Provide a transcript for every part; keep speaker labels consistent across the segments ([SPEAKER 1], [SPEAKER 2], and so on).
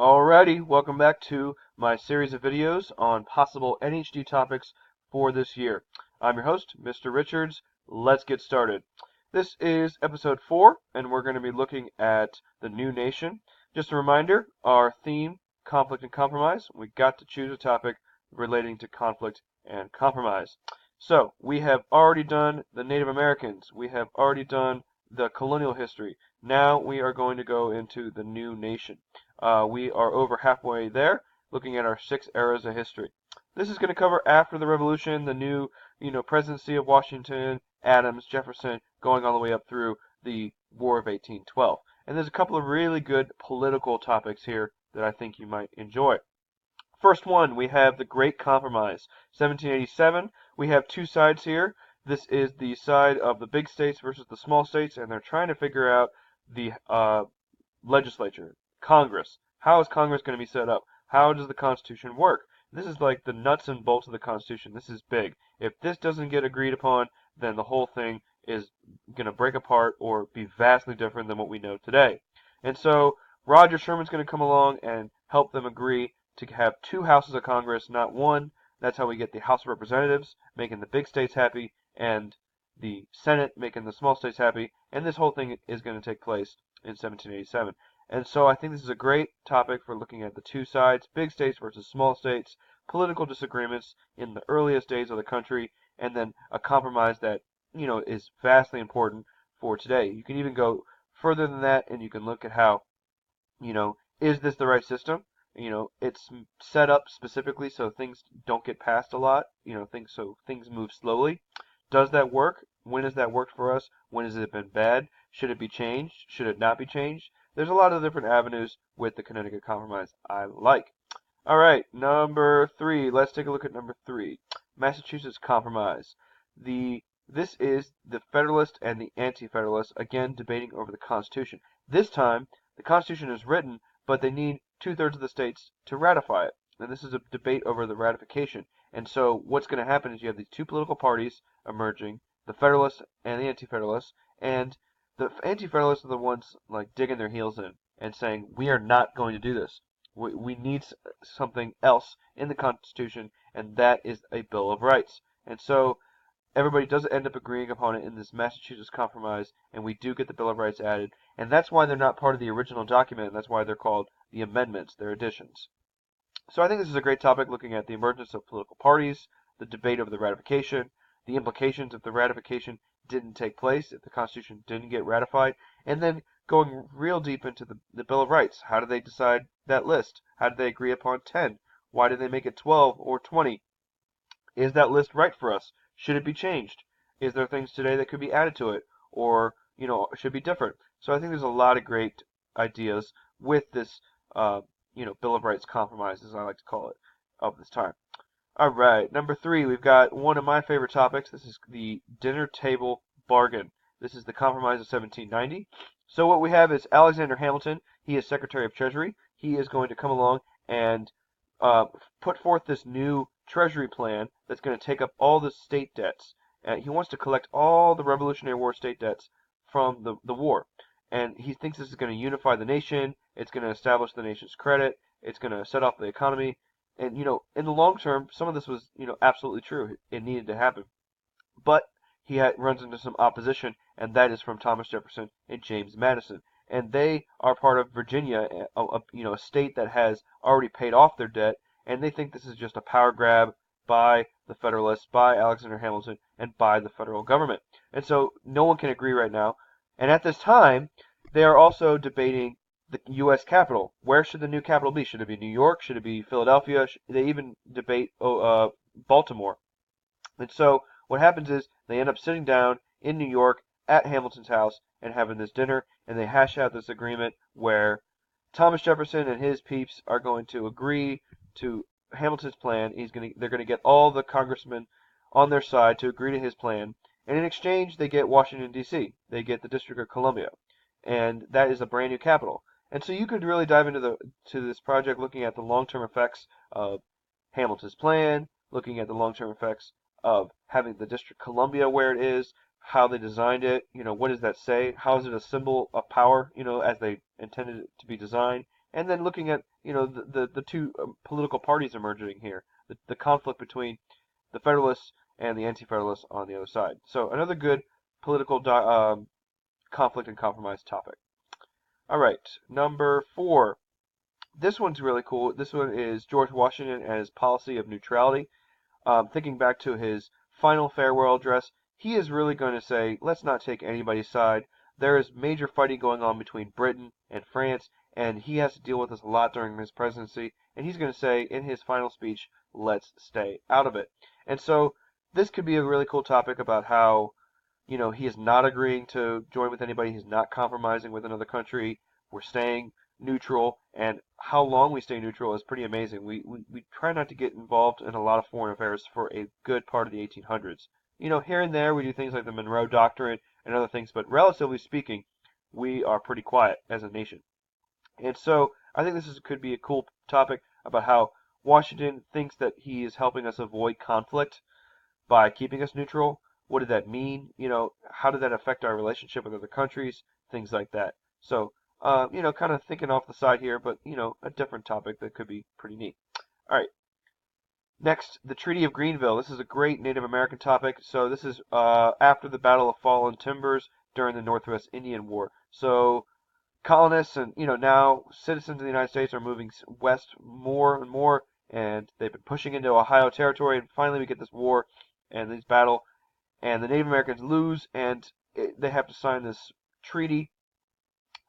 [SPEAKER 1] Alrighty, welcome back to my series of videos on possible NHD topics for this year. I'm your host, Mr. Richards. Let's get started. This is episode 4, and we're going to be looking at the new nation. Just a reminder, our theme, conflict and compromise. We got to choose a topic relating to conflict and compromise. So, we have already done the Native Americans. We have already done the colonial history. Now we are going to go into the new nation. We are over halfway there, looking at our 6 eras of history. This is going to cover after the Revolution, the new, presidency of Washington, Adams, Jefferson, going all the way up through the War of 1812. And there's a couple of really good political topics here that I think you might enjoy. First one, we have the Great Compromise, 1787. We have two sides here. This is the side of the big states versus the small states, and they're trying to figure out the legislature, Congress. How is Congress going to be set up? How does the Constitution work? This is like the nuts and bolts of the Constitution. This is big. If this doesn't get agreed upon, then the whole thing is going to break apart or be vastly different than what we know today. And so Roger Sherman's going to come along and help them agree to have two houses of Congress, not one. That's how we get the House of Representatives, making the big states happy, and the Senate making the small states happy. And this whole thing is going to take place in 1787. And so I think this is a great topic for looking at the two sides, big states versus small states, political disagreements in the earliest days of the country, and then a compromise that, is vastly important for today. You can even go further than that, and you can look at how, is this the right system? It's set up specifically so things don't get passed a lot, things move slowly. Does that work? When has that worked for us? When has it been bad? Should it be changed? Should it not be changed? There's a lot of different avenues with the Connecticut Compromise I like. All right, number 3. Let's take a look at number 3. Massachusetts Compromise. This is the Federalist and the Anti-Federalist, again debating over the Constitution. This time, the Constitution is written, but they need 2/3 of the states to ratify it. And this is a debate over the ratification. And so what's going to happen is you have these two political parties emerging, the Federalists and the Anti-Federalists, and the Anti-Federalists are the ones like digging their heels in and saying, we are not going to do this. We need something else in the Constitution, and that is a Bill of Rights. And so everybody does end up agreeing upon it in this Massachusetts Compromise, and we do get the Bill of Rights added. And that's why they're not part of the original document, and that's why they're called the amendments, they're additions. So I think this is a great topic, looking at the emergence of political parties, the debate over the ratification, the implications if the ratification didn't take place, if the Constitution didn't get ratified, and then going real deep into the Bill of Rights. How did they decide that list? How did they agree upon 10? Why did they make it 12 or 20? Is that list right for us? Should it be changed? Is there things today that could be added to it? Or, should be different? So I think there's a lot of great ideas with this, Bill of Rights compromise, as I like to call it, of this time. All right, number 3, we've got one of my favorite topics. This is the dinner table bargain. This is the Compromise of 1790. So what we have is Alexander Hamilton. He is Secretary of Treasury. He is going to come along and put forth this new Treasury plan that's going to take up all the state debts. He wants to collect all the Revolutionary War state debts from the war. And he thinks this is going to unify the nation. It's going to establish the nation's credit. It's going to set off the economy. And, in the long term, some of this was, absolutely true. It needed to happen. But he runs into some opposition, and that is from Thomas Jefferson and James Madison. And they are part of Virginia, a state that has already paid off their debt, and they think this is just a power grab by the Federalists, by Alexander Hamilton, and by the federal government. And so no one can agree right now. And at this time, they are also debating the U.S. capital. Where should the new capital be? Should it be New York? Should it be Philadelphia? They even debate Baltimore. And so what happens is they end up sitting down in New York at Hamilton's house and having this dinner, and they hash out this agreement where Thomas Jefferson and his peeps are going to agree to Hamilton's plan. They're going to get all the congressmen on their side to agree to his plan, and in exchange they get Washington, D.C. They get the District of Columbia, and that is a brand new capital. And so you could really dive into this project, looking at the long-term effects of Hamilton's plan, looking at the long-term effects of having the District of Columbia where it is, how they designed it, what does that say? How is it a symbol of power, as they intended it to be designed? and then looking at the two political parties emerging here, the conflict between the Federalists and the Anti-Federalists on the other side. So another good political conflict and compromise topic. All right, number 4. This one's really cool. This one is George Washington and his policy of neutrality. Thinking back to his final farewell address, he is really going to say, let's not take anybody's side. There is major fighting going on between Britain and France, and he has to deal with this a lot during his presidency. And he's going to say in his final speech, let's stay out of it. And so this could be a really cool topic about how, he is not agreeing to join with anybody. He's not compromising with another country. We're staying neutral, and how long we stay neutral is pretty amazing. We try not to get involved in a lot of foreign affairs for a good part of the 1800s. Here and there we do things like the Monroe Doctrine and other things, but relatively speaking, we are pretty quiet as a nation. And so I think could be a cool topic about how Washington thinks that he is helping us avoid conflict by keeping us neutral. What did that mean? How did that affect our relationship with other countries? Things like that. So, kind of thinking off the side here, but, a different topic that could be pretty neat. All right. Next, the Treaty of Greenville. This is a great Native American topic. So this is after the Battle of Fallen Timbers during the Northwest Indian War. So colonists and, now citizens of the United States are moving west more and more, and they've been pushing into Ohio territory, and finally we get this war and this battle, and the Native Americans lose, and they have to sign this treaty,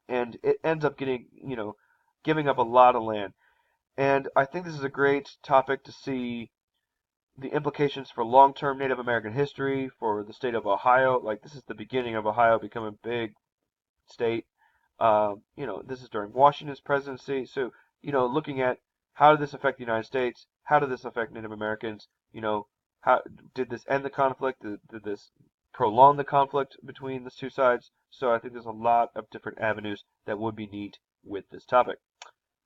[SPEAKER 1] and it ends up giving up a lot of land. And I think this is a great topic to see the implications for long-term Native American history, for the state of Ohio. Like, this is the beginning of Ohio becoming a big state. This is during Washington's presidency. So, looking at how did this affect the United States? How did this affect Native Americans? How did this end the conflict? Did this prolong the conflict between the two sides? So I think there's a lot of different avenues that would be neat with this topic.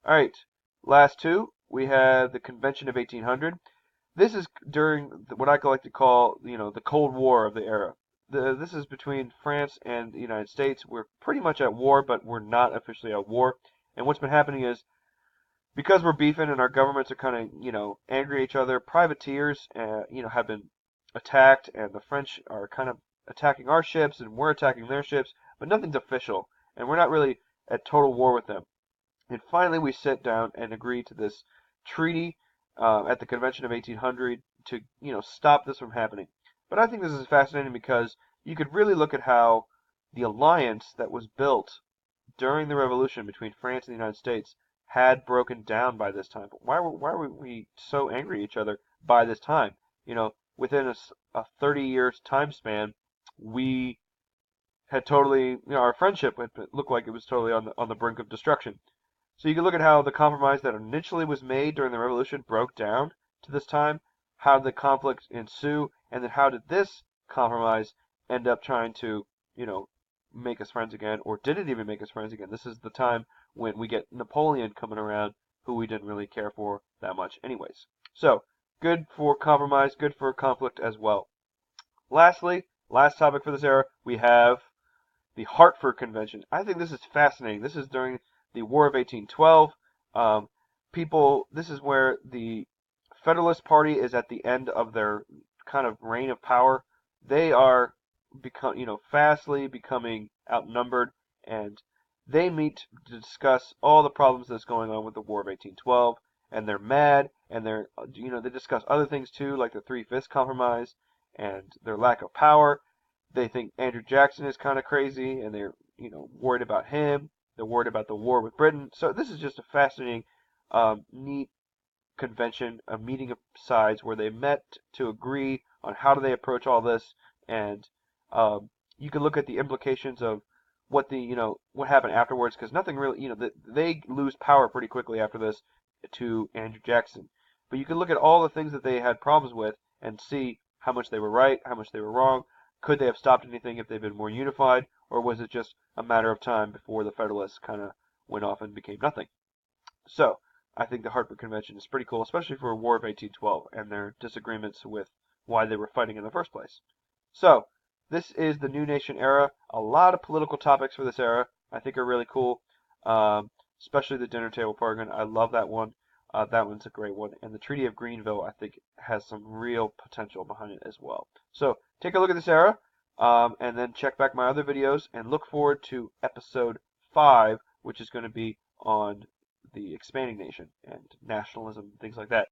[SPEAKER 1] All right, last two. We have the Convention of 1800. This is during what I like to call, the Cold War of the era. This is between France and the United States. We're pretty much at war, but we're not officially at war. And what's been happening is, because we're beefing and our governments are kind of, angry at each other, privateers, have been attacked, and the French are kind of attacking our ships, and we're attacking their ships, but nothing's official, and we're not really at total war with them. And finally, we sit down and agree to this treaty at the Convention of 1800 to, stop this from happening. But I think this is fascinating because you could really look at how the alliance that was built during the Revolution between France and the United States had broken down by this time. But why were we so angry at each other by this time? Within a 30 years time span, we had totally, our friendship looked like it was totally on the brink of destruction. So you can look at how the compromise that initially was made during the Revolution broke down to this time, how did the conflict ensue, and then how did this compromise end up trying to, make us friends again, or did it even make us friends again? This is the time when we get Napoleon coming around, who we didn't really care for that much anyways. So, good for compromise, good for conflict as well. Lastly, last topic for this era, we have the Hartford Convention. I think this is fascinating. This is during the War of 1812. This is where the Federalist Party is at the end of their kind of reign of power. They are fastly becoming outnumbered, and they meet to discuss all the problems that's going on with the War of 1812, and they're mad, and they discuss other things too, like the Three-Fifths Compromise and their lack of power. They think Andrew Jackson is kind of crazy, and they're, worried about him. They're worried about the war with Britain. So this is just a fascinating, neat convention, a meeting of sides where they met to agree on how do they approach all this, and you can look at the implications of what what happened afterwards, because nothing really, they lose power pretty quickly after this to Andrew Jackson. But you can look at all the things that they had problems with and see how much they were right, how much they were wrong. Could they have stopped anything if they'd been more unified, or was it just a matter of time before the Federalists kind of went off and became nothing? So, I think the Hartford Convention is pretty cool, especially for a War of 1812 and their disagreements with why they were fighting in the first place. So, this is the New Nation era. A lot of political topics for this era I think are really cool. especially the dinner table bargain. I love that one. That one's a great one. And the Treaty of Greenville, I think, has some real potential behind it as well. So take a look at this era, and then check back my other videos, and look forward to episode 5, which is going to be on the expanding nation and nationalism, things like that.